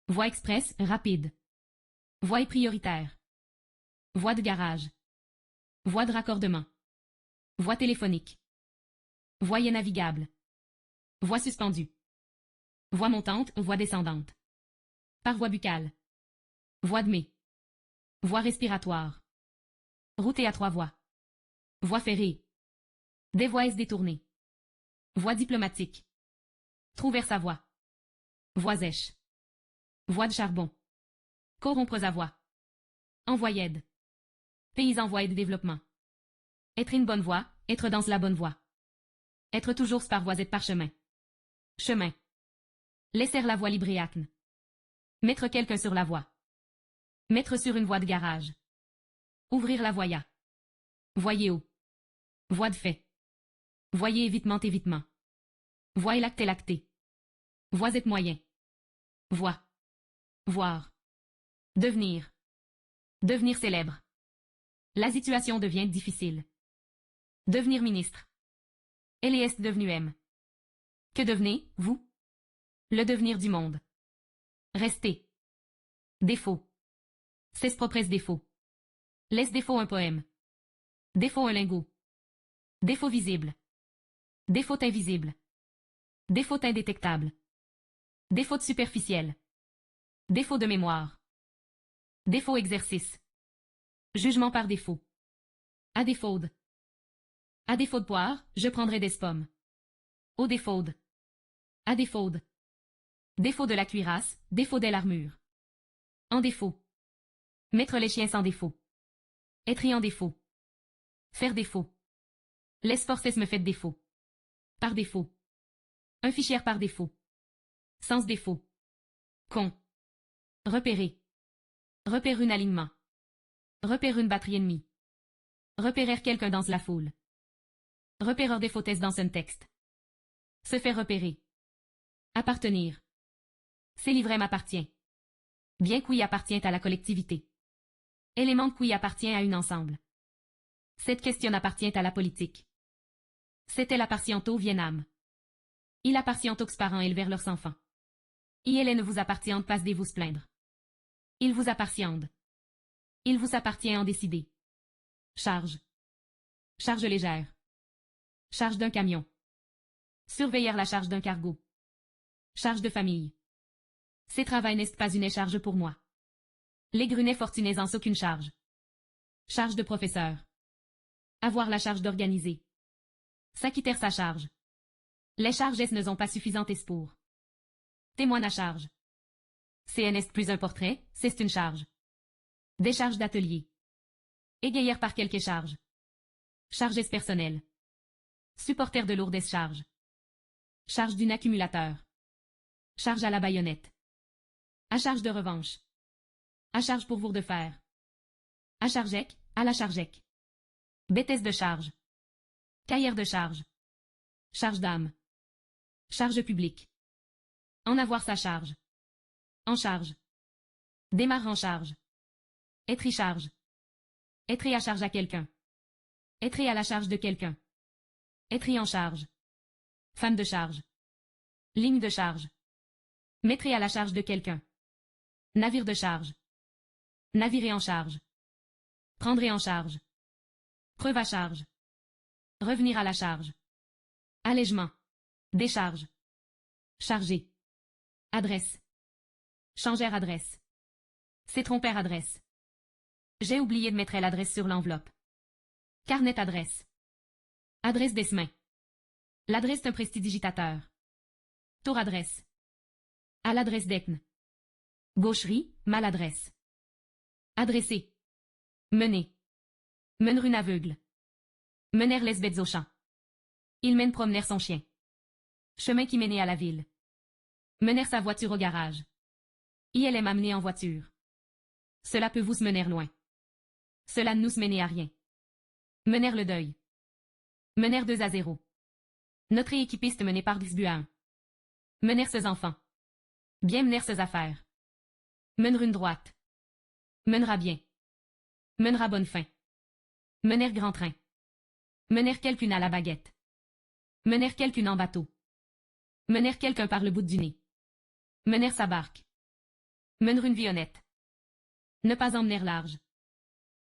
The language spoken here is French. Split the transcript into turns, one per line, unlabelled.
Voie express, rapide. Voie prioritaire. Voie de garage. Voie de raccordement. Voie téléphonique. Voie navigable. Voie suspendue. Voie montante, voie descendante. Paroi buccale. Voie de mai. Voie respiratoire. Route à 3 voies. Voie ferrée. Dévoies détournées. Voie diplomatique. Trou vers sa voie. Voie zèche. Voie de charbon. Corrompre sa voie. Envoyède. Pays en voie de développement. Être une bonne voie, être dans la bonne voie. Être toujours par voie et par chemin. Chemin. Laisser la voie libre et acne. Mettre quelqu'un sur la voie. Mettre sur une voie de garage. Ouvrir la voie. Voyez où. Voie de fait. Voyez évitement. Voie lacté. Voie et moyen. Voie. Voir. Devenir. Devenir célèbre. La situation devient difficile. Devenir ministre. Elle est devenue M. Que devenez, vous? Le devenir du monde. Rester. Défaut. Ses propres défauts. Laisse défaut un poème. Défaut un lingot. Défaut visible. Défaut invisible. Défaut indétectable. Défaut superficiel. Défaut de mémoire. Défaut exercice. Jugement par défaut. À défaut de. À défaut de poire, je prendrai des pommes. Au défaut de. À défaut de. Défaut de la cuirasse, défaut de l'armure. En défaut. Mettre les chiens sans défaut. Être en défaut. Faire défaut. Laisse forces me fait défaut. Par défaut. Un fichier par défaut. Sans défaut. Con. Repérer. Repérer un alignement. Repérer une batterie ennemie. Repérer quelqu'un dans la foule. Repéreur des fautesses dans un texte. Se faire repérer. Appartenir. Ces livrets m'appartient. Bien qui appartient à la collectivité. Élément qui appartient à une ensemble. Cette question appartient à la politique. C'était l'appartient au Vietnam. Il appartient aux parents élevèrent leurs enfants. Il ne vous appartient pas de vous plaindre. Il vous appartient. Il vous appartient en décider. Charge. Charge légère. Charge d'un camion. Surveiller la charge d'un cargo. Charge de famille. Ces travail n'est pas une charge pour moi. Les grunets fortunés sans aucune charge. Charge de professeur. Avoir la charge d'organiser. S'acquitter sa charge. Les charges ne sont pas suffisantes pour. Témoin à charge. CNS plus un portrait, c'est une charge. Des charges d'atelier. Égayer par quelques charges. Charges personnelles. Supporter de lourdes charges. Charge d'un accumulateur. Charge à la baïonnette. À charge de revanche. À charge pour vous de faire. À chargec, à la chargec. Bêtise de charge. Cahier de charge. Charge d'âme. Charge publique. En avoir sa charge. En charge. Démarre en charge. Être charge. Être à charge à quelqu'un. Être à la charge de quelqu'un. Être en charge. Femme de charge. Ligne de charge. Mettre à la charge de quelqu'un. Navire de charge. Navire en charge. Prendre en charge. Preuve à charge. Revenir à la charge. Allègement. Décharge. Charger. Adresse. Changer adresse. C'est tromper adresse. J'ai oublié de mettre l'adresse sur l'enveloppe. Carnet adresse. Adresse des semaines. L'adresse d'un prestidigitateur. Tour adresse. À l'adresse d'Ecne. Gaucherie, maladresse. Adresser. Mener. Mener une aveugle. Mener les bêtes au champ. Il mène promener son chien. Chemin qui menait à la ville. Mener sa voiture au garage. Il aime amener en voiture. Cela peut vous mener loin. Cela ne nous mener à rien. Mener le deuil. Mener 2-0. Notre équipiste mené par 10 buts à 1. Mener ses enfants. Bien mener ses affaires. Mener une droite. Menera bien. Menera bonne fin. Mener grand train. Mener quelqu'un à la baguette. Mener quelqu'un en bateau. Mener quelqu'un par le bout du nez. Mener sa barque. Mener une vie honnête. Ne pas emmener large.